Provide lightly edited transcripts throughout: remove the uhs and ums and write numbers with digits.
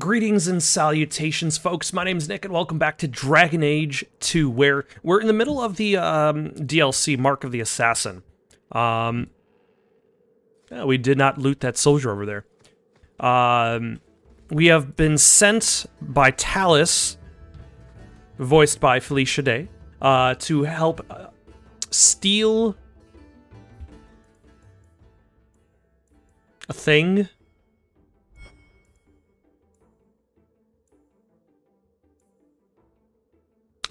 Greetings and salutations, folks. My name is Nick, and welcome back to Dragon Age 2, where we're in the middle of the DLC, Mark of the Assassin. Yeah, we did not loot that soldier over there. We have been sent by Talus, voiced by Felicia Day, to help steal a thing.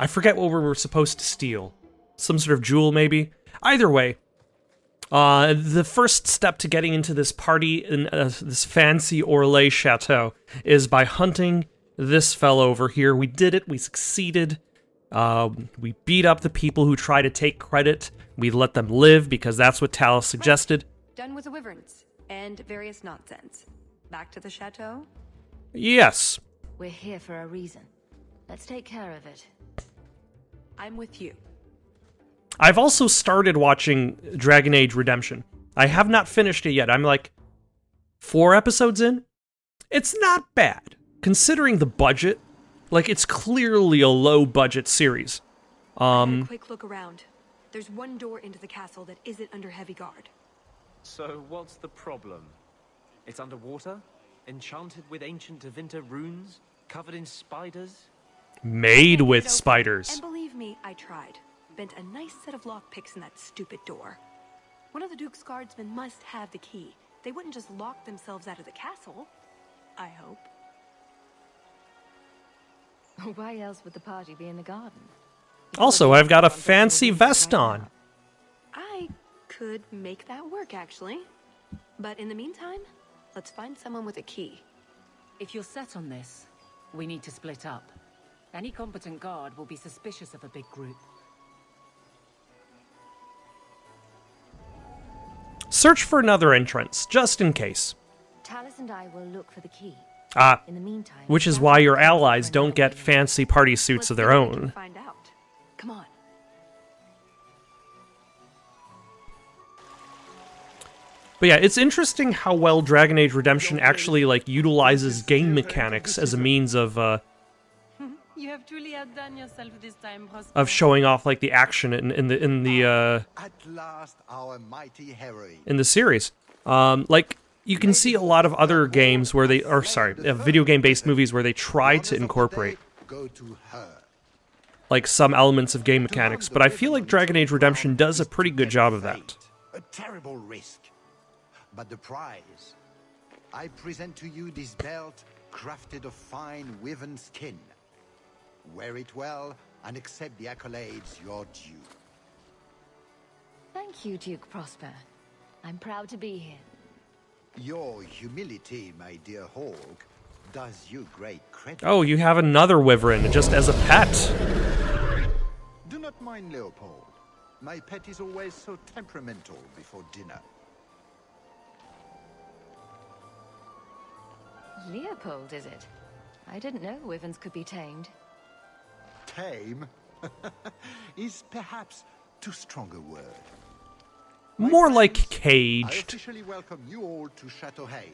I forget what we were supposed to steal. Some sort of jewel, maybe? Either way, the first step to getting into this party in this fancy Orlais chateau is by hunting this fellow over here. We did it. We succeeded. We beat up the people who try to take credit. We let them live because that's what Talus suggested. Right. Done with the wyverns and various nonsense. Back to the chateau? Yes. We're here for a reason. Let's take care of it. I'm with you. I've also started watching Dragon Age Redemption. I have not finished it yet. I'm like 4 episodes in. It's not bad, considering the budget. Like, it's clearly a low-budget series. I had a quick look around. There's one door into the castle that isn't under heavy guard. So what's the problem? It's underwater? Enchanted with ancient Tevinter runes? Covered in spiders? Made with spiders. And believe me, I tried. Bent a nice set of lockpicks in that stupid door. One of the Duke's guardsmen must have the key. They wouldn't just lock themselves out of the castle. I hope. Why else would the party be in the garden? Also, I've got a fancy vest on. I could make that work, actually. But in the meantime, let's find someone with a key. If you're set on this, we need to split up. Any competent guard will be suspicious of a big group. Search for another entrance, just in case. Talus and I will look for the key. In the meantime, which is why your allies don't get fancy party suits of their own. Find out. Come on. But yeah, it's interesting how well Dragon Age Redemption actually, like, utilizes game mechanics as a means of, You have truly outdone yourself this time, of showing off, like, the action in the At last, our mighty heroine. in the series. Like, you can see a lot of other games where they, or sorry, video game-based movies where they try to incorporate, Go to her. like, some elements of game mechanics, but I feel like Dragon Age Redemption does a pretty good job of that. A terrible risk. But the prize. I present to you this belt crafted of fine wyvern skin. Wear it well and accept the accolades you're due. Thank you, Duke Prosper. I'm proud to be here. Your humility, my dear Hawk, does you great credit. Oh, you have another wyvern, just as a pet. Do not mind Leopold. My pet is always so temperamental before dinner. Leopold, is it? I didn't know wyverns could be tamed. Tame is perhaps too strong a word. More like I caged. officially welcome you all to Chateau Hain.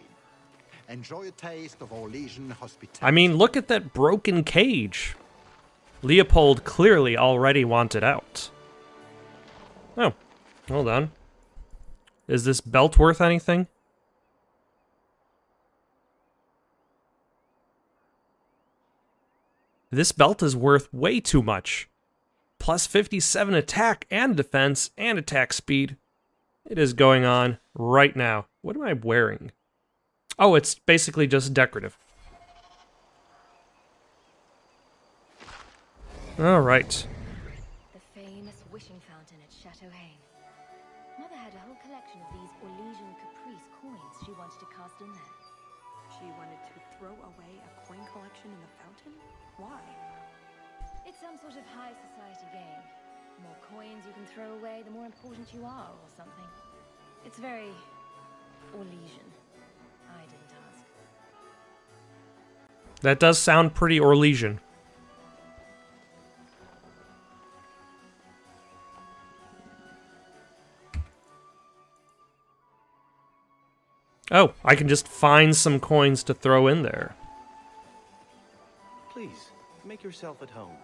Enjoy a taste of Orlesian hospitality. I mean, look at that broken cage. Leopold clearly already wanted out. Oh, hold on. Is this belt worth anything? This belt is worth way too much. Plus 57 attack and defense and attack speed. It is going on right now. What am I wearing? Oh, it's basically just decorative. All right. The famous wishing fountain at Chateau Hain. Mother had a whole collection of these Orlesian caprice coins she wanted to cast in there. She wanted to throw away a coin collection in the fountain? Why? It's some sort of high society game. The more coins you can throw away, the more important you are, or something. It's very Orlesian. I didn't ask. That does sound pretty Orlesian. Oh, I can just find some coins to throw in there. Please, make yourself at home.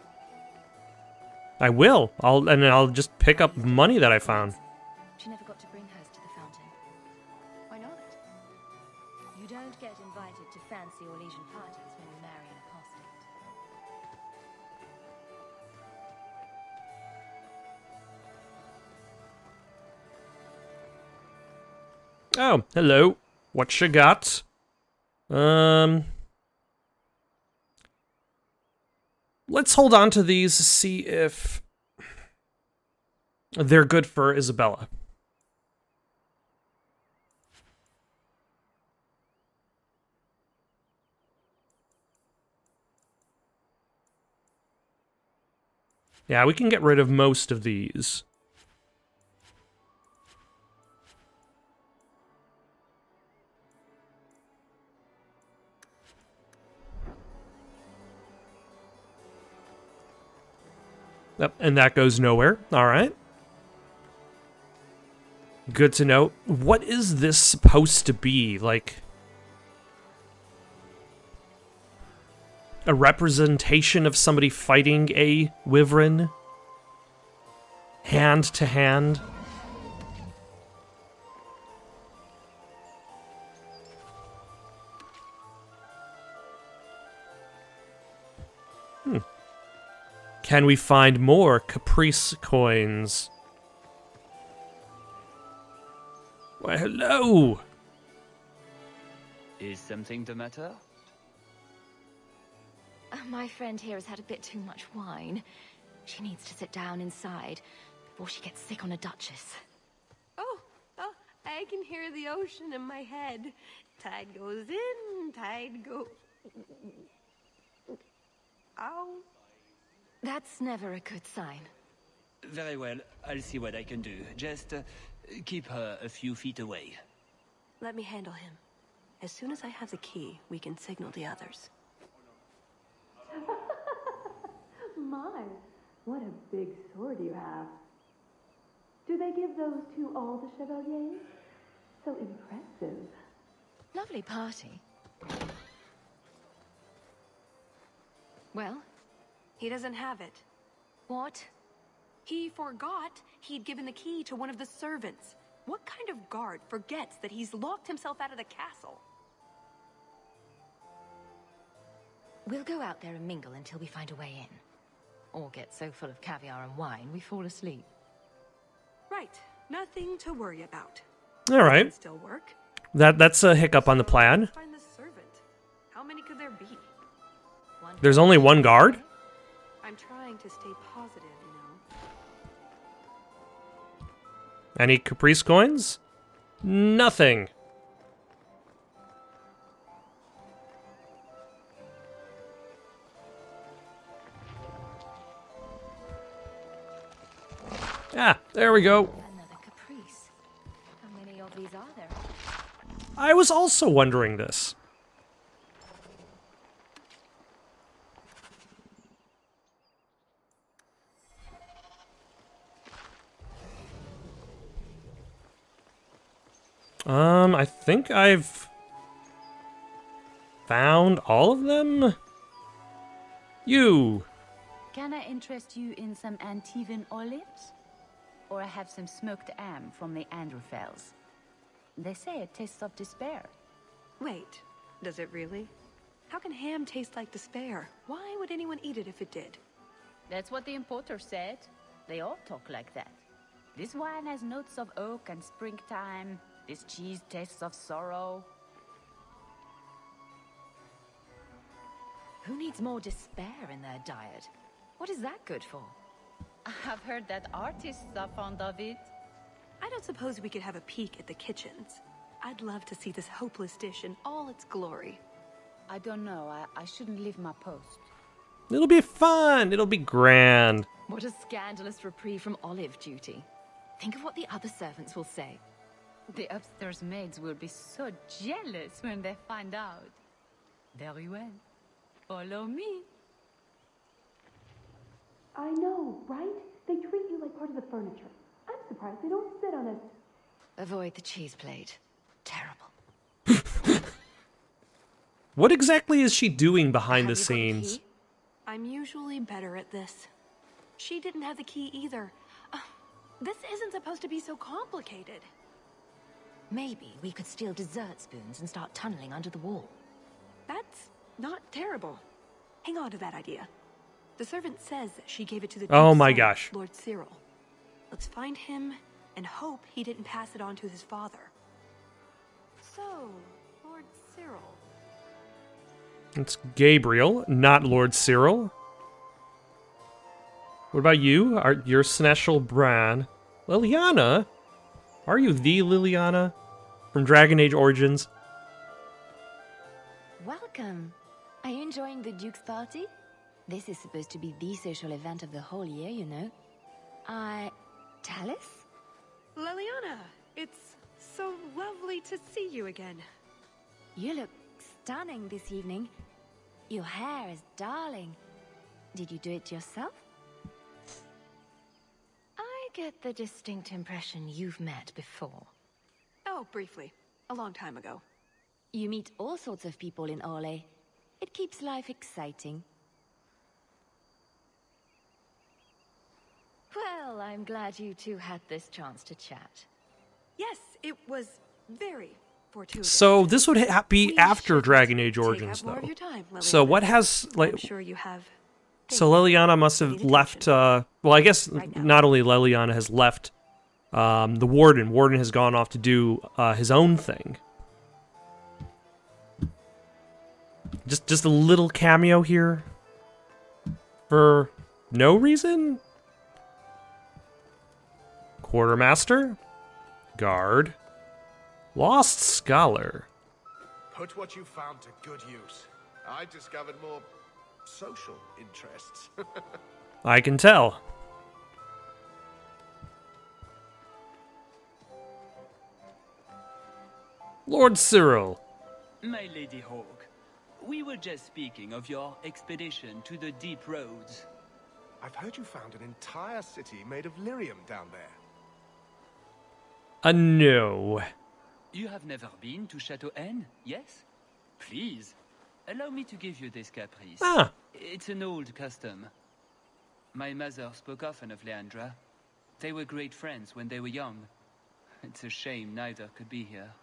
I will. I'll just pick up money that I found. She never got to bring hers to the fountain. Why not? You don't get invited to fancy Orlesian parties when you marry an apostate. Oh, hello. What you got? Let's hold on to these to see if they're good for Isabella. Yeah, we can get rid of most of these. Yep, and that goes nowhere. All right. Good to know. What is this supposed to be? Like a representation of somebody fighting a wyvern? Hand to hand? Can we find more caprice coins? Why, hello! Is something the matter? My friend here has had a bit too much wine. She needs to sit down inside before she gets sick on a duchess. Oh, I can hear the ocean in my head. Tide goes in, tide goes... Ow. That's never a good sign. Very well, I'll see what I can do. Just keep her a few feet away. Let me handle him. As soon as I have the key, we can signal the others. My, what a big sword you have. Do they give those to all the chevaliers? So impressive. Lovely party. Well? He doesn't have it. What? He forgot he'd given the key to one of the servants. What kind of guard forgets that he's locked himself out of the castle? We'll go out there and mingle until we find a way in. Or get so full of caviar and wine we fall asleep. Right. Nothing to worry about. All right. Can still work. That's a hiccup on the plan. Find the servant. How many could there be? There's only one guard? I'm trying to stay positive, you know. Any caprice coins? Nothing. Ah, there we go. Another caprice. How many of these are there? I was also wondering this. I think I've found all of them. You. Can I interest you in some Antivan olives? Or I have some smoked ham from the Androphels. They say it tastes of despair. Wait, does it really? How can ham taste like despair? Why would anyone eat it if it did? That's what the importer said. They all talk like that. This wine has notes of oak and springtime. This cheese tastes of sorrow. Who needs more despair in their diet? What is that good for? I've heard that artists are fond of it. I don't suppose we could have a peek at the kitchens. I'd love to see this hopeless dish in all its glory. I don't know. I shouldn't leave my post. It'll be fun. It'll be grand. What a scandalous reprieve from olive duty. Think of what the other servants will say. The upstairs maids will be so jealous when they find out. Very well. Follow me. I know, right? They treat you like part of the furniture. I'm surprised they don't sit on it. Avoid the cheese plate. Terrible. What exactly is she doing behind the Have you got the scenes? key? I'm usually better at this. She didn't have the key either. This isn't supposed to be so complicated. Maybe we could steal dessert spoons and start tunneling under the wall. That's not terrible. Hang on to that idea. The servant says she gave it to the Oh Duke's my son, gosh. Lord Cyril. Let's find him and hope he didn't pass it on to his father. So, Lord Cyril. It's Gabriel, not Lord Cyril. What about you? You're Sneshel Bran. Liliana? Are you the Liliana from Dragon Age Origins? Welcome. Are you enjoying the Duke's party? This is supposed to be the social event of the whole year, you know. Talus? Liliana, it's so lovely to see you again. You look stunning this evening. Your hair is darling. Did you do it yourself? I get the distinct impression you've met before. Oh, briefly. A long time ago. You meet all sorts of people in Orlais. It keeps life exciting. Well, I'm glad you two had this chance to chat. Yes, it was very fortuitous. So this would be We after should Dragon Age take Origins, up more though. of your time, So Liliana. what has, like... I'm sure you have. So Liliana must have Paying left, attention. well, I guess Right now. not only Liliana has left, the Warden. Warden has gone off to do his own thing. Just a little cameo here. For no reason? Quartermaster? Guard? Lost Scholar? Put what you found to good use. I discovered more social interests. I can tell. Lord Cyril. My Lady Hawk, we were just speaking of your expedition to the deep roads. I've heard you found an entire city made of lyrium down there. No. You have never been to Chateau N, yes? Please, allow me to give you this caprice. Ah. It's an old custom. My mother spoke often of Leandra. They were great friends when they were young. It's a shame neither could be here.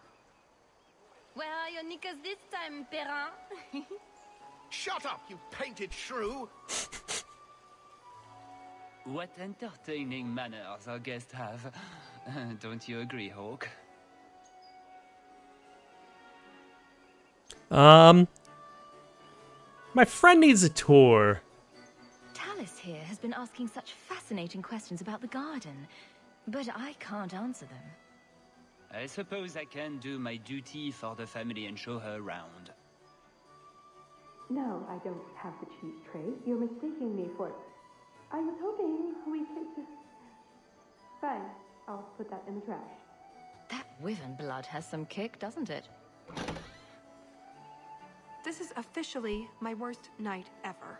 Where are your knickers this time, Perrin? Shut up, you painted shrew! What entertaining manners our guests have. Don't you agree, Hawk? My friend needs a tour. Talus here has been asking such fascinating questions about the garden, but I can't answer them. I suppose I can do my duty for the family and show her around. No, I don't have the cheese tray. You're mistaking me for... I was hoping we could... Fine, I'll put that in the trash. That wyvern blood has some kick, doesn't it? This is officially my worst night ever.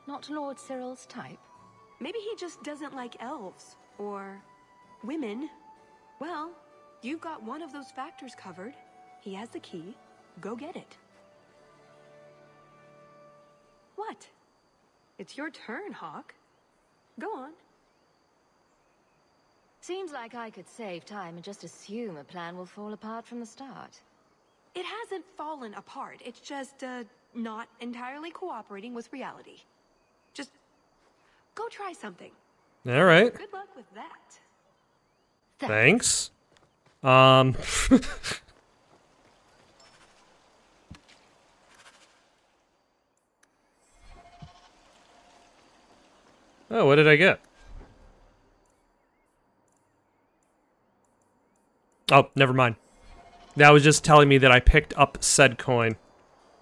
Not Lord Cyril's type. Maybe he just doesn't like elves. Or women. Well, you've got one of those factors covered. He has the key. Go get it. What? It's your turn, Hawk. Go on. Seems like I could save time and just assume a plan will fall apart from the start. It hasn't fallen apart. It's just, not entirely cooperating with reality. Just go try something. All right. Good luck with that. Thanks. Oh, what did I get? Oh, never mind. That was just telling me that I picked up said coin.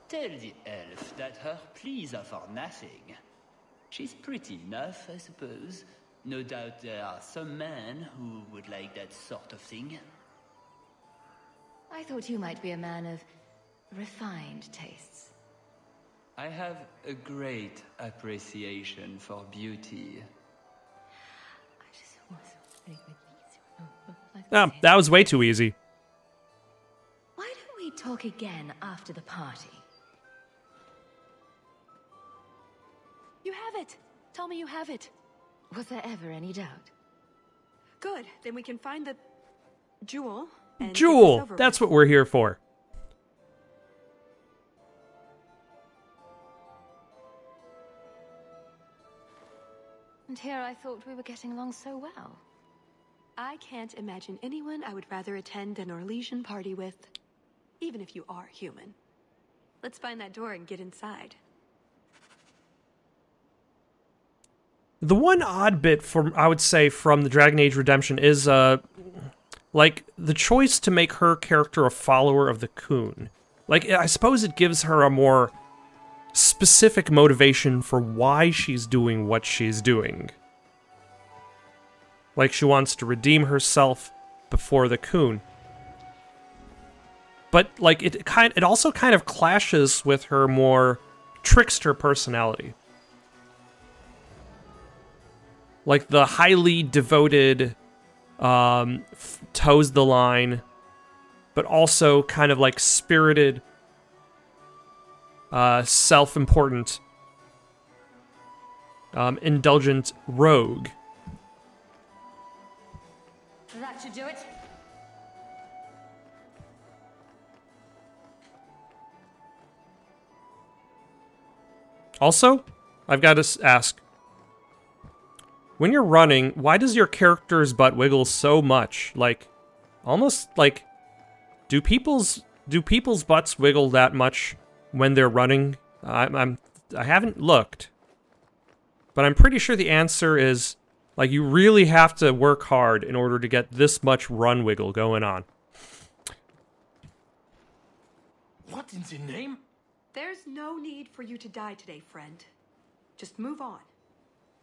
Tell the elf that her pleas are for nothing. She's pretty enough, I suppose. No doubt there are some men who would like that sort of thing. I thought you might be a man of refined tastes. I have a great appreciation for beauty. Ah, that was way too easy. Why don't we talk again after the party? You have it! Tell me you have it. Was there ever any doubt? Good, then we can find the... jewel. And get this Jewel! over That's with. what we're here for. And here I thought we were getting along so well. I can't imagine anyone I would rather attend an Orlesian party with, even if you are human. Let's find that door and get inside. The one odd bit from, I would say, from the Dragon Age Redemption is, like, the choice to make her character a follower of the Coon. Like, I suppose it gives her a more specific motivation for why she's doing what she's doing. Like, she wants to redeem herself before the Coon. But, like, it also kind of clashes with her more trickster personality. Like, the highly devoted, toes the line, but also kind of, like, spirited, self-important, indulgent rogue. That should do it. Also, I've got to ask, when you're running, why does your character's butt wiggle so much? Like, almost like, do people's butts wiggle that much when they're running? I haven't looked, but I'm pretty sure the answer is, like, you really have to work hard in order to get this much run wiggle going on. What in the name? There's no need for you to die today, friend. Just move on.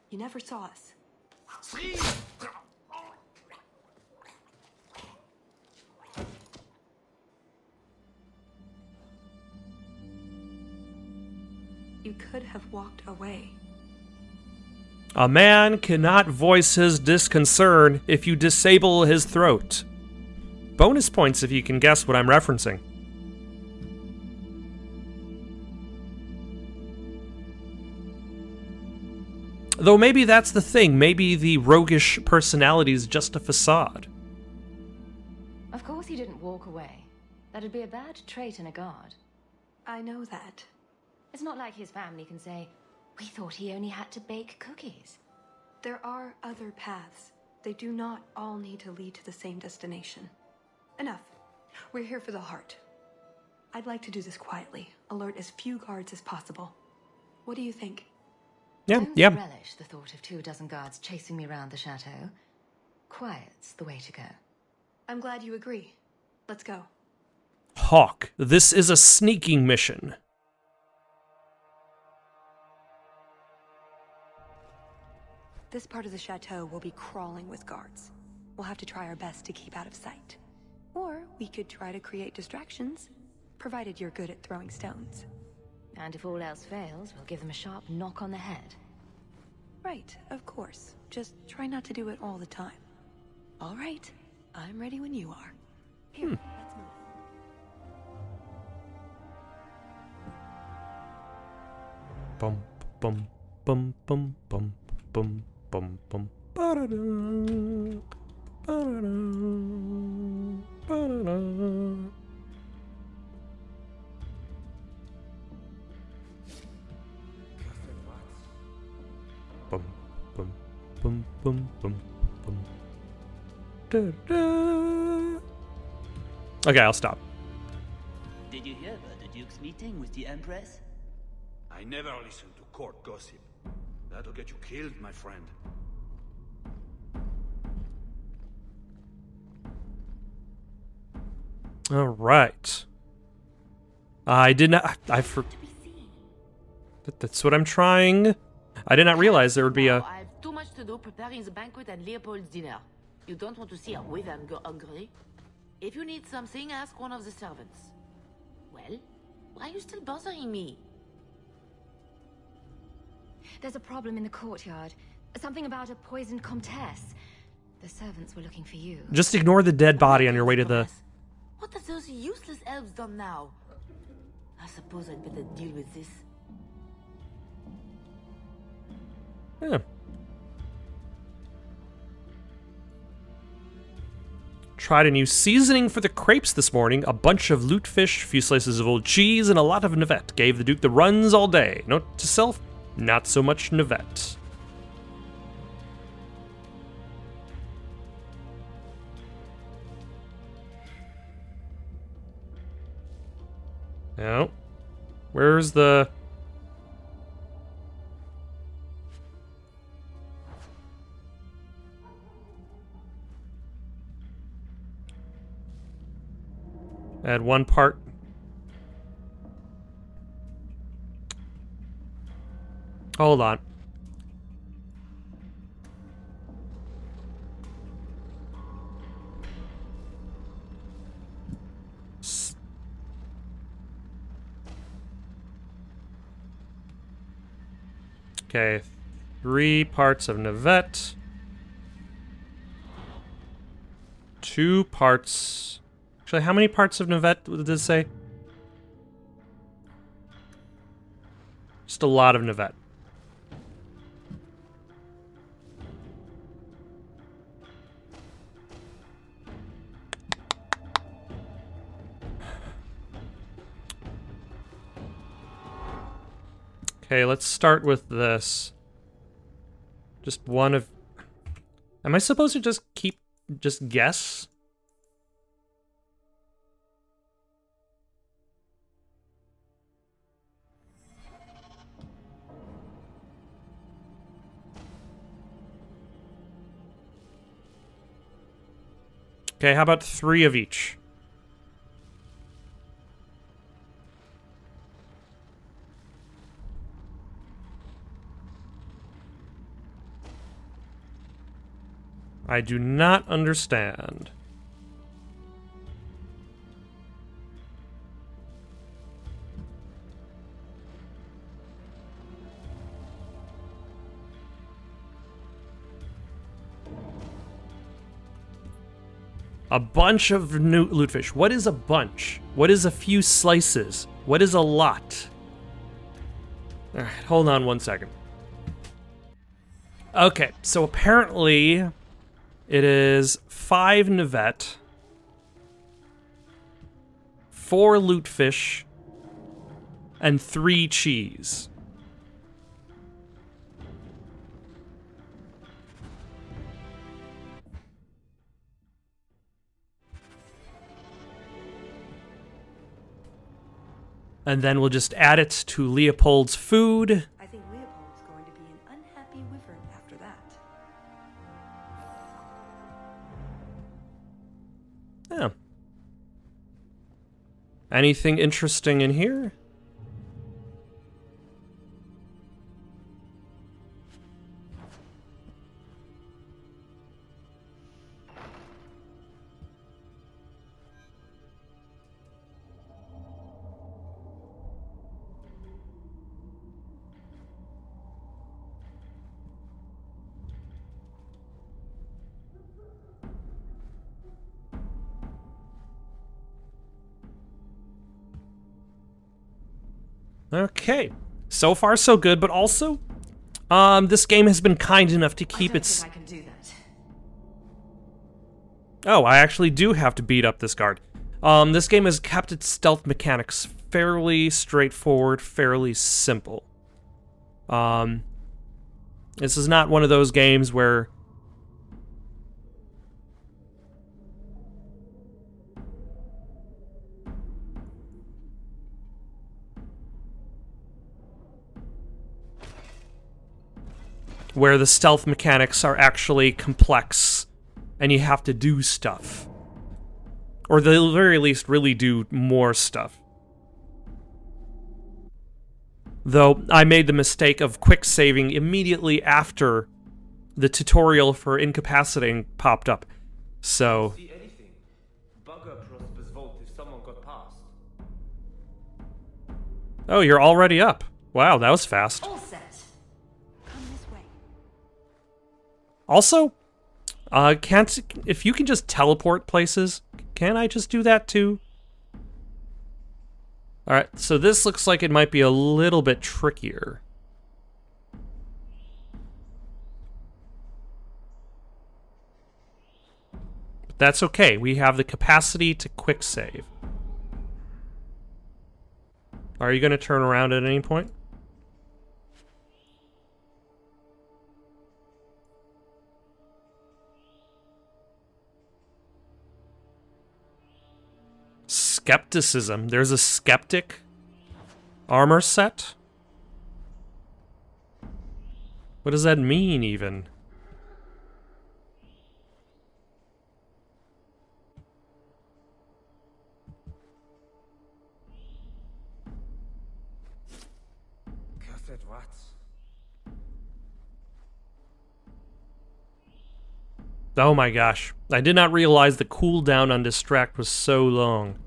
You never saw us. You could have walked away. A man cannot voice his disconcern if you disable his throat. Bonus points if you can guess what I'm referencing. Though maybe that's the thing. Maybe the roguish personality is just a facade. Of course he didn't walk away. That'd be a bad trait in a guard. I know that. It's not like his family can say, we thought he only had to bake cookies. There are other paths. They do not all need to lead to the same destination. Enough. We're here for the heart. I'd like to do this quietly. Alert as few guards as possible. What do you think? Yeah, Don't yeah. relish the thought of 24 guards chasing me around the chateau. Quiet's the way to go. I'm glad you agree. Let's go. Hawk, this is a sneaking mission. This part of the chateau will be crawling with guards. We'll have to try our best to keep out of sight. Or we could try to create distractions, provided you're good at throwing stones. And if all else fails, we'll give them a sharp knock on the head. Right, of course. Just try not to do it all the time. All right, I'm ready when you are. Here, let's move. Bum bum bum bum bum bum bum bum. Ba-da-da, ba-da-da, ba-da-da. Bum bum bum bum bum bum. Da-da. Okay, I'll stop. Did you hear about the Duke's meeting with the Empress? I never listen to court gossip. That'll get you killed, my friend. All right. I did not. That's what I'm trying. I did not realize there would be a. I have too much to do preparing the banquet and Leopold's dinner. You don't want to see a wyvern go hungry. If you need something, ask one of the servants. Well, why are you still bothering me? There's a problem in the courtyard. Something about a poisoned comtesse. The servants were looking for you. Just ignore the dead body on your way to the. What have those useless elves done now? I suppose I'd better deal with this. Yeah. Tried a new seasoning for the crepes this morning. A bunch of lutefish, a few slices of old cheese, and a lot of navette. Gave the Duke the runs all day. Note to self, not so much navette. No. Where's the... Add 1 part. Hold on. Okay, 3 parts of navette. 2 parts... Actually, how many parts of navette did this say? Just a lot of navette. Okay, let's start with this. Just one of... Am I supposed to just guess? Okay, how about 3 of each? I do not understand. A bunch of new lutefish. What is a bunch? What is a few slices? What is a lot? Alright, hold on 1 second. Okay, so apparently it is 5 navette, 4 lutefish, and 3 cheese. And then we'll just add it to Leopold's food. I think Leopold's going to be an unhappy wyvern after that. Yeah. Anything interesting in here? Okay, so far so good, but also, this game has been kind enough to keep its... I can do that. Oh, I actually do have to beat up this guard. This game has kept its stealth mechanics fairly straightforward, fairly simple. This is not one of those games where... where the stealth mechanics are actually complex and you have to do stuff. Or at the very least, really do more stuff. Though, I made the mistake of quick saving immediately after the tutorial for incapacitating popped up. So... See anything? Bugger Prosper's vault if someone got past. Oh, you're already up. Wow, that was fast. All set. Come this way. Also, if you can just teleport places, can't I just do that too? Alright, so this looks like it might be a little bit trickier. That's okay. We have the capacity to quick save. Are you going to turn around at any point? Skepticism. There's a skeptic armor set? What does that mean, even? Oh my gosh. I did not realize the cooldown on Distract was so long.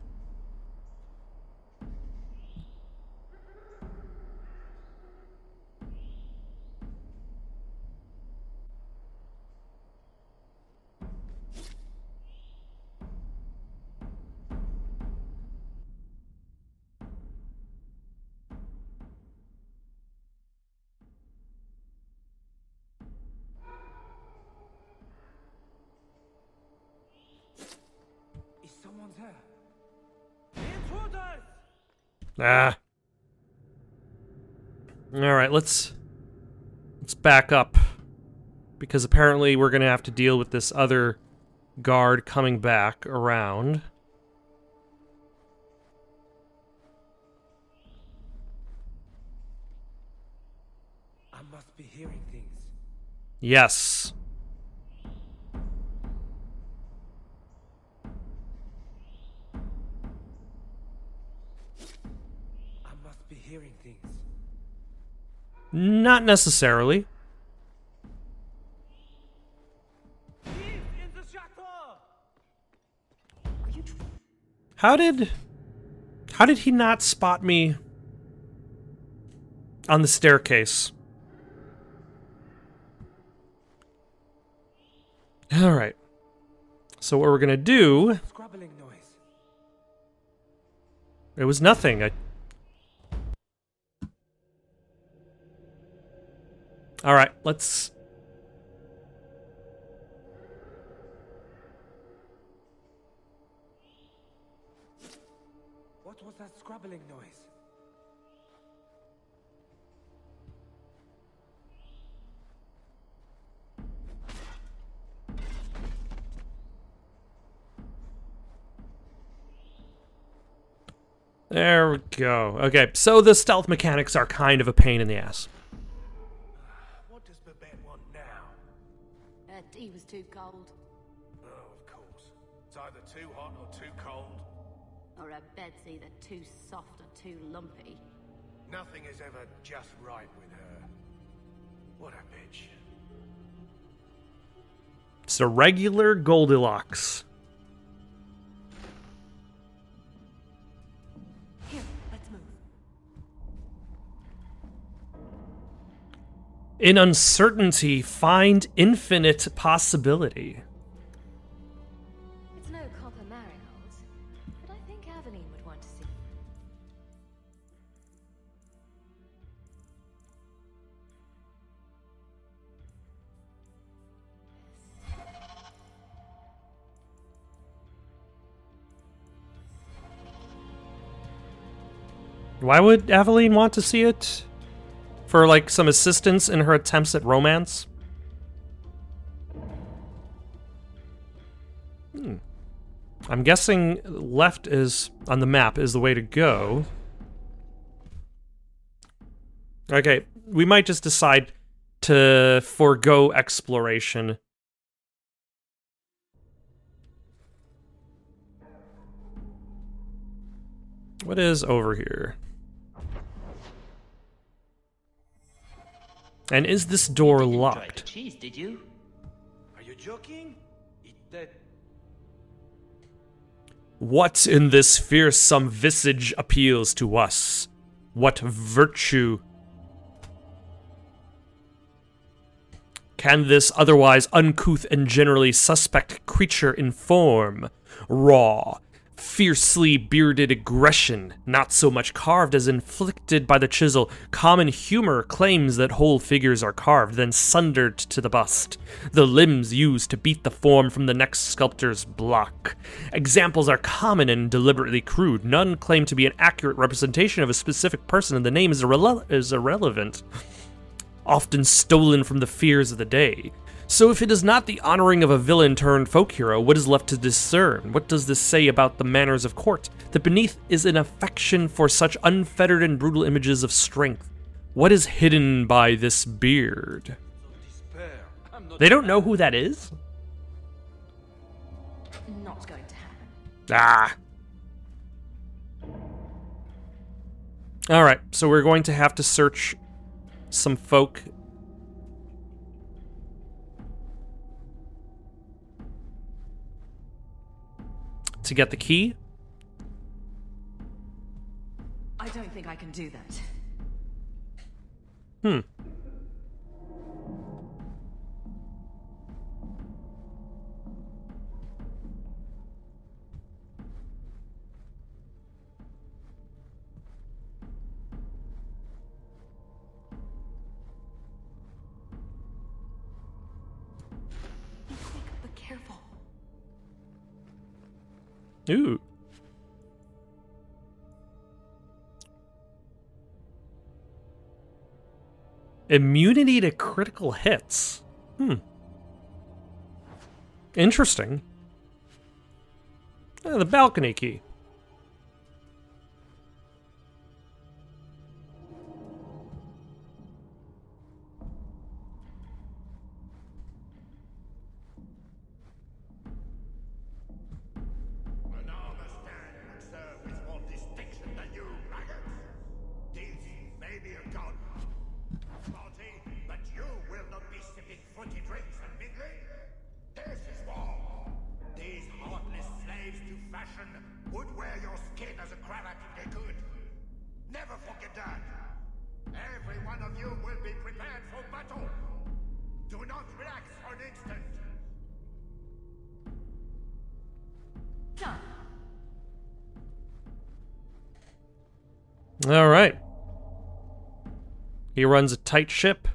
Ah. Alright, let's back up. Because apparently we're gonna have to deal with this other guard coming back around. I must be hearing things. Yes. Hearing things. Not necessarily. How did he not spot me on the staircase? All right. So what we're gonna do? Scrabbling noise. It was nothing. All right, let's... What was that scrabbling noise? There we go. Okay, so the stealth mechanics are kind of a pain in the ass. Her tea was too cold. Oh, of course. It's either too hot or too cold. Or her bed's either too soft or too lumpy. Nothing is ever just right with her. What a bitch. It's a regular Goldilocks. Here, let's move. In uncertainty, find infinite possibility. It's no copper marigolds, but I think Aveline would want to see. Why would Aveline want to see it? For, like, some assistance in her attempts at romance? I'm guessing left is, on the map, is the way to go. Okay, we might just decide to forego exploration. What is over here? And is this door locked? Cheese, did you? Are you joking? Eat that. What in this fearsome visage appeals to us? What virtue can this otherwise uncouth and generally suspect creature inform? Raw, Fiercely bearded aggression, not so much carved as inflicted by the chisel. Common humor claims that whole figures are carved, then sundered to the bust. The limbs used to beat the form from the next sculptor's block. Examples are common and deliberately crude. None claim to be an accurate representation of a specific person, and the name is irrelevant. Often stolen from the fears of the day. So if it is not the honoring of a villain turned folk hero, what is left to discern? What does this say about the manners of court? That beneath is an affection for such unfettered and brutal images of strength. What is hidden by this beard? They don't know who that is? Not going to happen. Ah. Alright, so we're going to have to search some folk. To get the key? I don't think I can do that. Hmm. Be quick, but careful. Ooh. Immunity to critical hits. Interesting. The balcony key. Would wear your skin as a cravat if they could. Never forget that. Every one of you will be prepared for battle. Do not relax for an instant. All right. He runs a tight ship.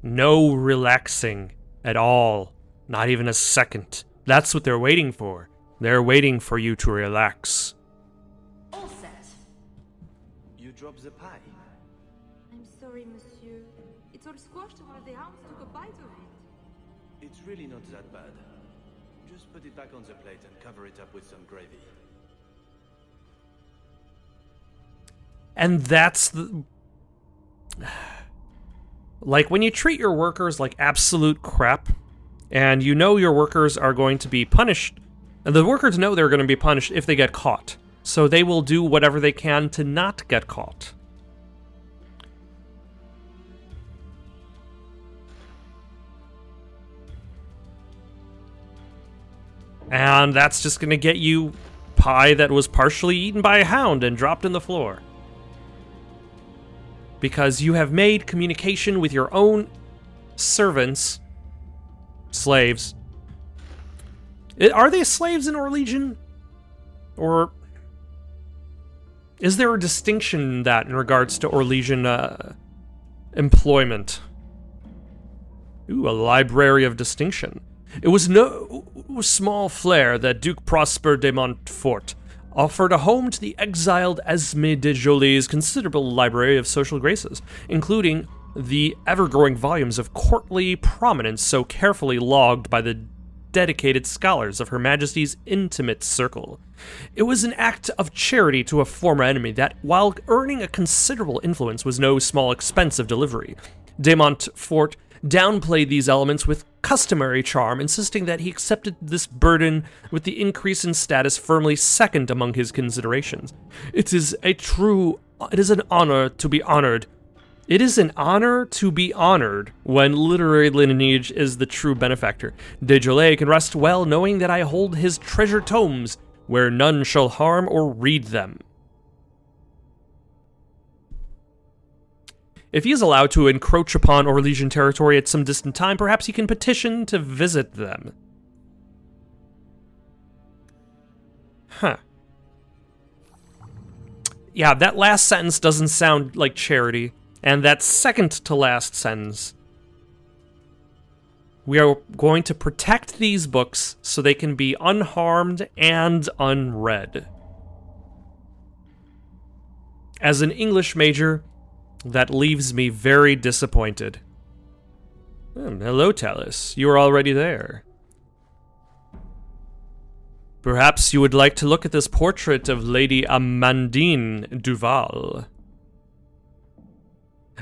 No relaxing at all. Not even a second. That's what they're waiting for. They're waiting for you to relax. All set. You dropped the pie. I'm sorry, monsieur. It's all squashed and one of the hounds took a bite of it. It's really not that bad. Just put it back on the plate and cover it up with some gravy. And that's the... Like, when you treat your workers like absolute crap, and you know your workers are going to be punished, and the workers know they're going to be punished if they get caught. So they will do whatever they can to not get caught. And that's just going to get you pie that was partially eaten by a hound and dropped in the floor. Because you have made communication with your own servants, slaves. Are they slaves in Orlegion? Or is there a distinction in that in regards to Orlegian employment? Ooh, a library of distinction. It was no small flair that Duke Prosper de Montfort offered a home to the exiled Esme de Joly's considerable library of social graces, including the ever-growing volumes of courtly prominence so carefully logged by the dedicated scholars of Her Majesty's intimate circle. It was an act of charity to a former enemy that, while earning a considerable influence, was no small expense of delivery. De Montfort downplayed these elements with customary charm, insisting that he accepted this burden with the increase in status firmly second among his considerations. It is an honor to be honored. It is an honor to be honored when literary lineage is the true benefactor. De Joly can rest well knowing that I hold his treasure tomes, where none shall harm or read them. If he is allowed to encroach upon Orlesian territory at some distant time, perhaps he can petition to visit them. Huh. Yeah, that last sentence doesn't sound like charity. And that second to last sentence. We are going to protect these books so they can be unharmed and unread. As an English major, that leaves me very disappointed. Hello, Talus. You are already there. Perhaps you would like to look at this portrait of Lady Amandine Duval.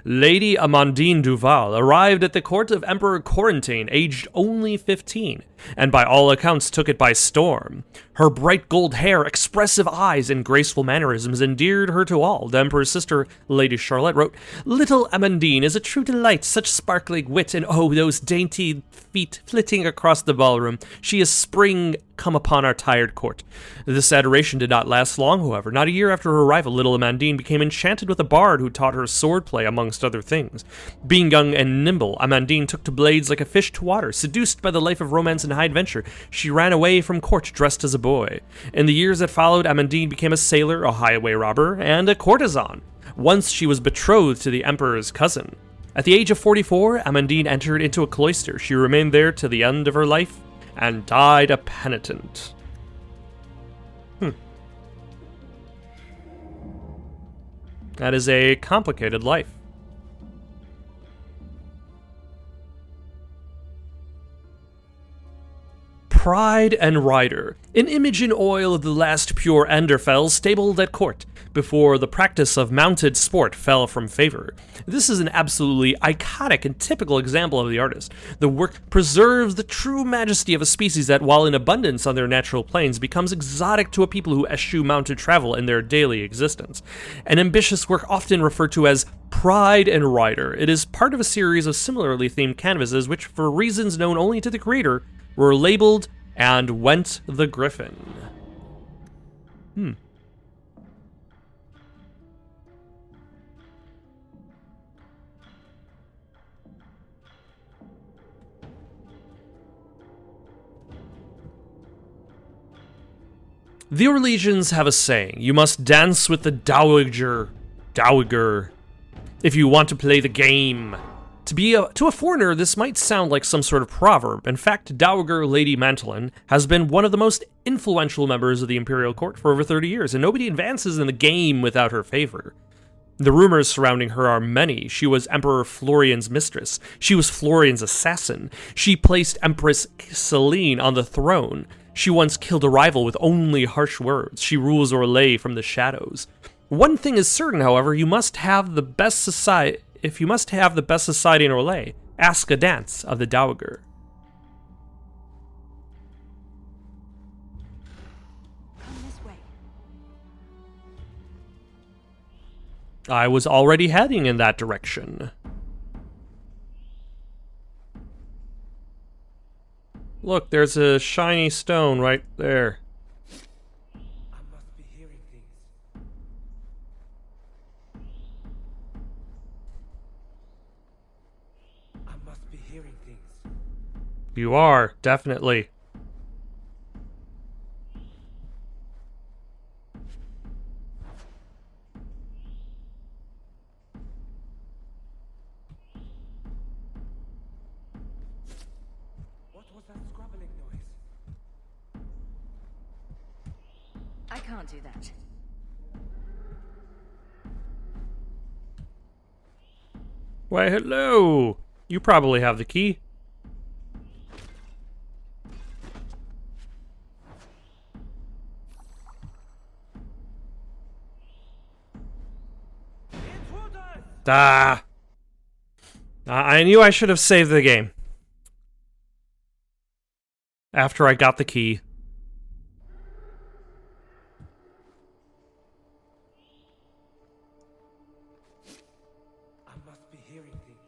Lady Amandine Duval arrived at the court of Emperor Corentin, aged only 15, and by all accounts took it by storm. Her bright gold hair, expressive eyes, and graceful mannerisms endeared her to all. The Emperor's sister, Lady Charlotte, wrote, "Little Amandine is a true delight, such sparkling wit, and oh, those dainty feet flitting across the ballroom. She is spring come upon our tired court." This adoration did not last long, however. Not a year after her arrival, little Amandine became enchanted with a bard who taught her swordplay, amongst other things. Being young and nimble, Amandine took to blades like a fish to water. Seduced by the life of romance and high adventure, she ran away from court dressed as a boy. In the years that followed, Amandine became a sailor, a highway robber, and a courtesan. Once she was betrothed to the emperor's cousin. At the age of 44, Amandine entered into a cloister. She remained there to the end of her life and died a penitent. That is a complicated life. Pride and Rider, an image in oil of the last pure Enderfell stabled at court, before the practice of mounted sport fell from favor. This is an absolutely iconic and typical example of the artist. The work preserves the true majesty of a species that, while in abundance on their natural plains, becomes exotic to a people who eschew mounted travel in their daily existence. An ambitious work often referred to as Pride and Rider. It is part of a series of similarly themed canvases which, for reasons known only to the creator, were labeled and went the Griffin. The Orlesians have a saying: you must dance with the dowager, if you want to play the game. To a foreigner, this might sound like some sort of proverb. In fact, Dowager Lady Mantelin has been one of the most influential members of the Imperial Court for over 30 years, and nobody advances in the game without her favor. The rumors surrounding her are many. She was Emperor Florian's mistress. She was Florian's assassin. She placed Empress Celine on the throne. She once killed a rival with only harsh words. She rules Orlais from the shadows. One thing is certain, however, you must have the best society. If you must have the best society in Orlais, ask a dance of the Dowager. Come this way. I was already heading in that direction. Look, there's a shiny stone right there. You are, definitely. What was that scrabbling noise? I can't do that. Why, hello! You probably have the key. Ah! I knew I should have saved the game. After I got the key. I must be hearing things.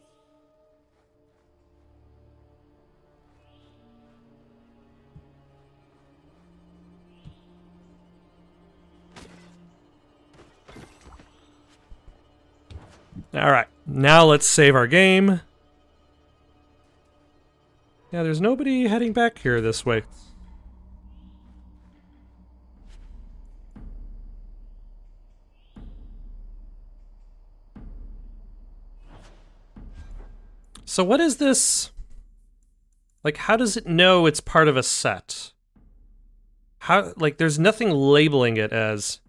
Alright, now let's save our game. Yeah, there's nobody heading back here this way. So what is this? Like, how does it know it's part of a set? How, like, there's nothing labeling it as...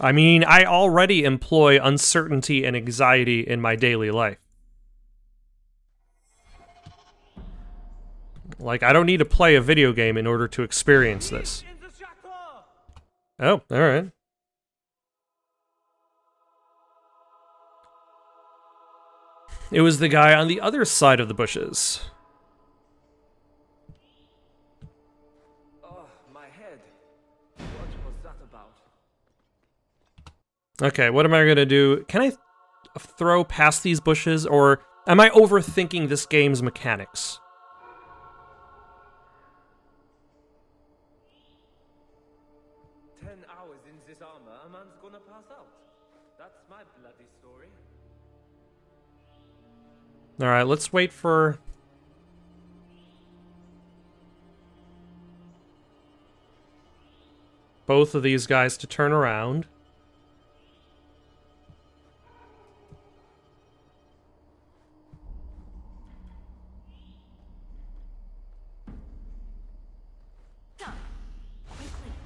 I mean, I already employ uncertainty and anxiety in my daily life. Like, I don't need to play a video game in order to experience this. Oh, alright. It was the guy on the other side of the bushes. Oh, my head. What was that about? Okay, what am I gonna do? Can I throw past these bushes, or am I overthinking this game's mechanics? 10 hours in this armor, a man's gonna pass out. That's my bloody story. Alright, let's wait for... both of these guys to turn around.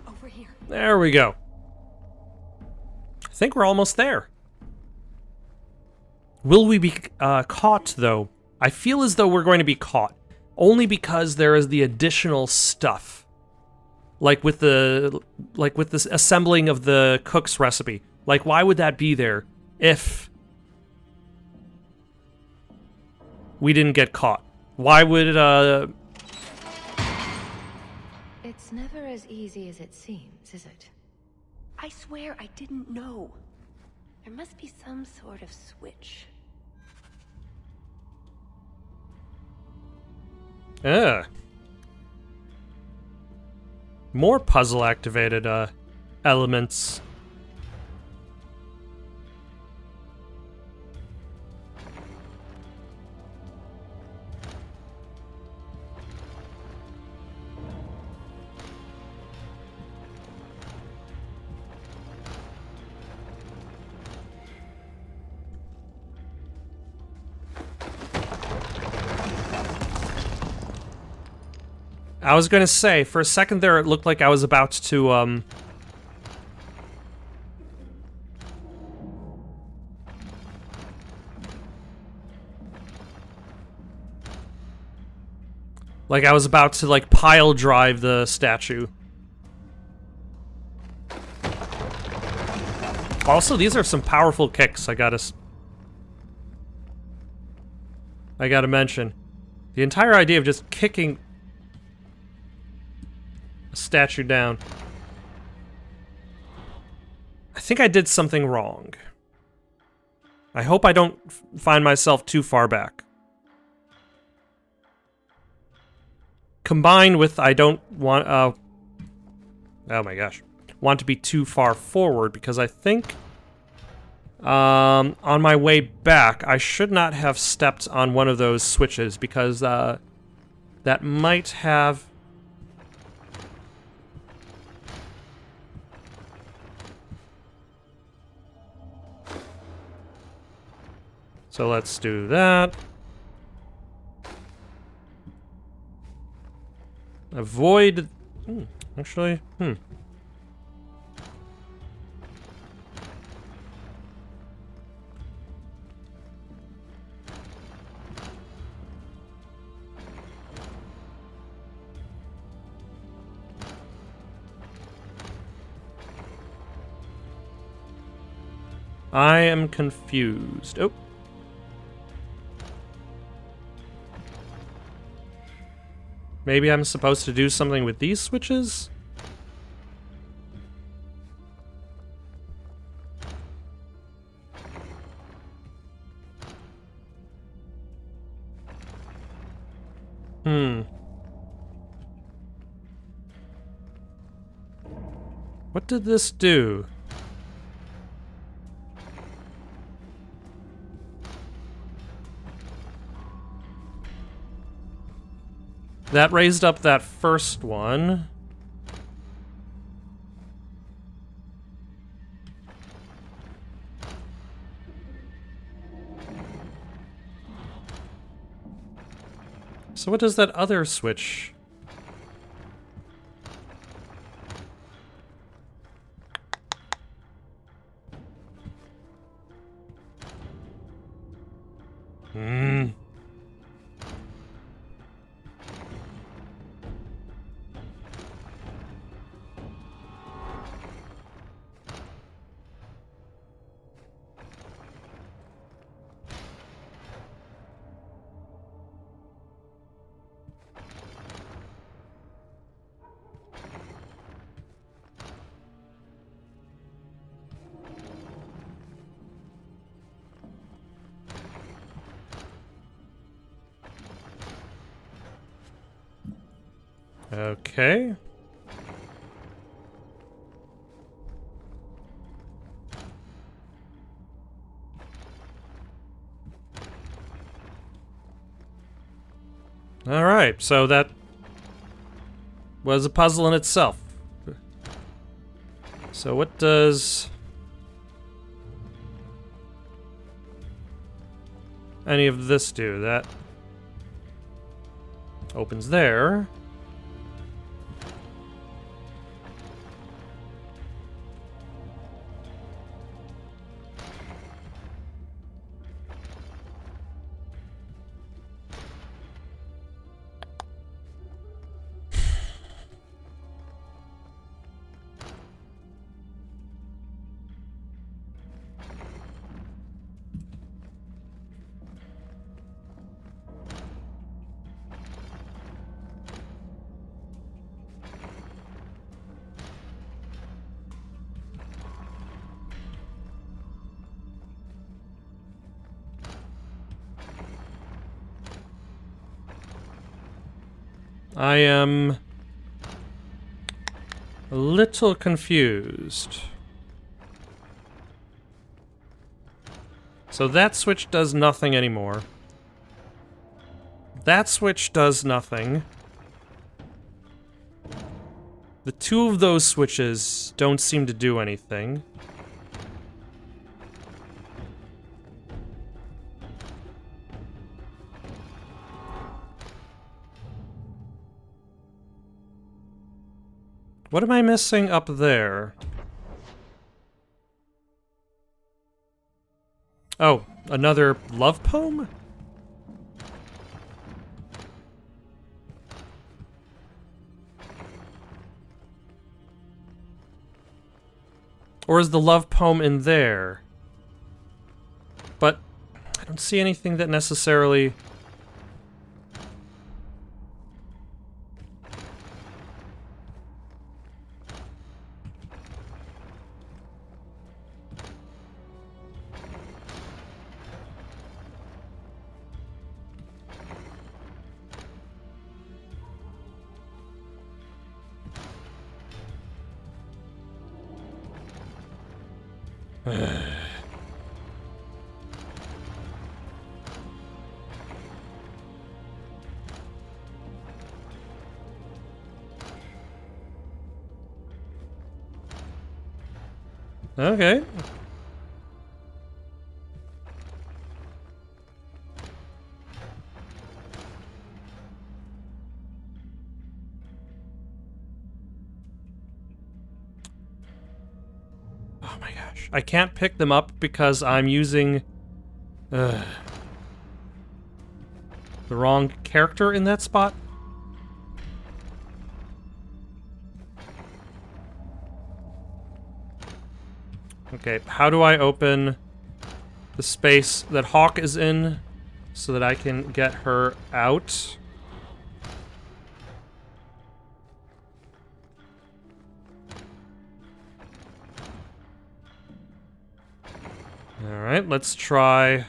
Over here. There we go. I think we're almost there. Will we be caught, though? I feel as though we're going to be caught. Only because there is the additional stuff. Like with this assembling of the cook's recipe. Like, why would that be there if we didn't get caught? Why would It's never as easy as it seems, is it? I swear I didn't know. There must be some sort of switch. More puzzle-activated, elements. I was gonna say, for a second there, it looked like I was about to, like I was about to, like, pile drive the statue. Also, these are some powerful kicks, I gotta mention. The entire idea of just kicking a statue down. I think I did something wrong. I hope I don't find myself too far back. Combined with I don't want, oh my gosh, want to be too far forward, because I think on my way back I should not have stepped on one of those switches, because that might have... So let's do that. Avoid... actually, I am confused. Oh. Maybe I'm supposed to do something with these switches? What did this do? That raised up that first one. So what does that other switch? Hmm. Okay. Alright, so that was a puzzle in itself. So what does any of this do? That opens there. I am a little confused. So that switch does nothing anymore. That switch does nothing. The two of those switches don't seem to do anything. What am I missing up there? Oh, another love poem? Or is the love poem in there? But I don't see anything that necessarily... Okay. Oh my gosh. I can't pick them up because I'm using the wrong character in that spot. Okay, how do I open the space that Hawk is in so that I can get her out? Alright, let's try...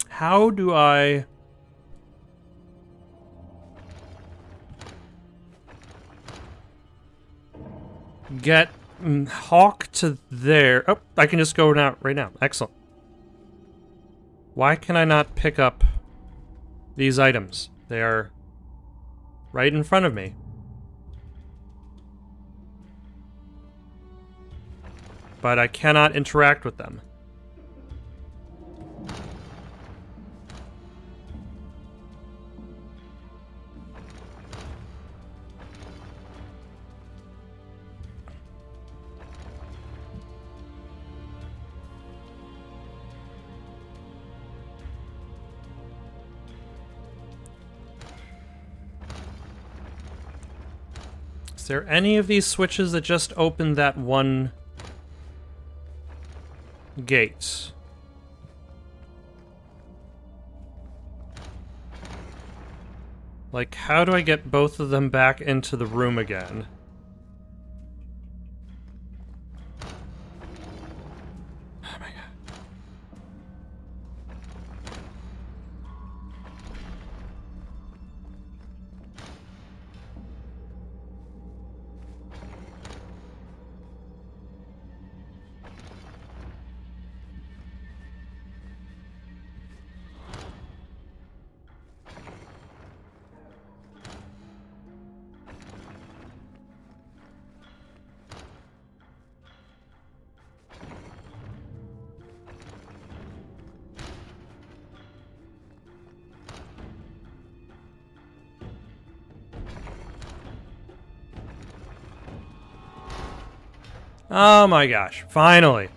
How do I... get Hawk to there. Oh, I can just go now, right now. Excellent. Why can I not pick up these items? They are right in front of me. But I cannot interact with them. Is there any of these switches that just opened that one gate? Like, how do I get both of them back into the room again? Oh my god. Oh my gosh, finally.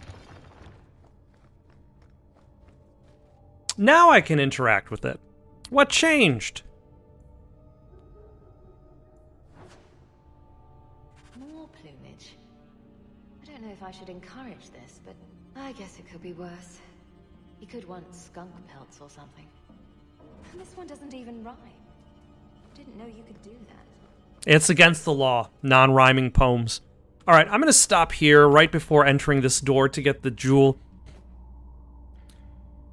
Now I can interact with it. What changed? More plumage. I don't know if I should encourage this, but I guess it could be worse. You could want skunk pelts or something. And this one doesn't even rhyme. Didn't know you could do that. It's against the law. Non-rhyming poems. Alright, I'm gonna stop here right before entering this door to get the jewel.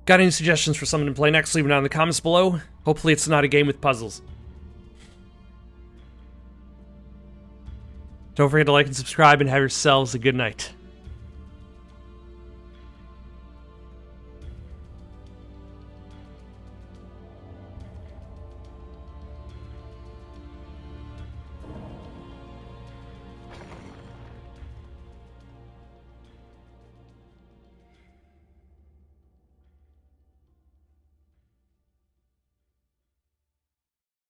Got any suggestions for someone to play next? Leave them down in the comments below. Hopefully it's not a game with puzzles. Don't forget to like and subscribe and have yourselves a good night.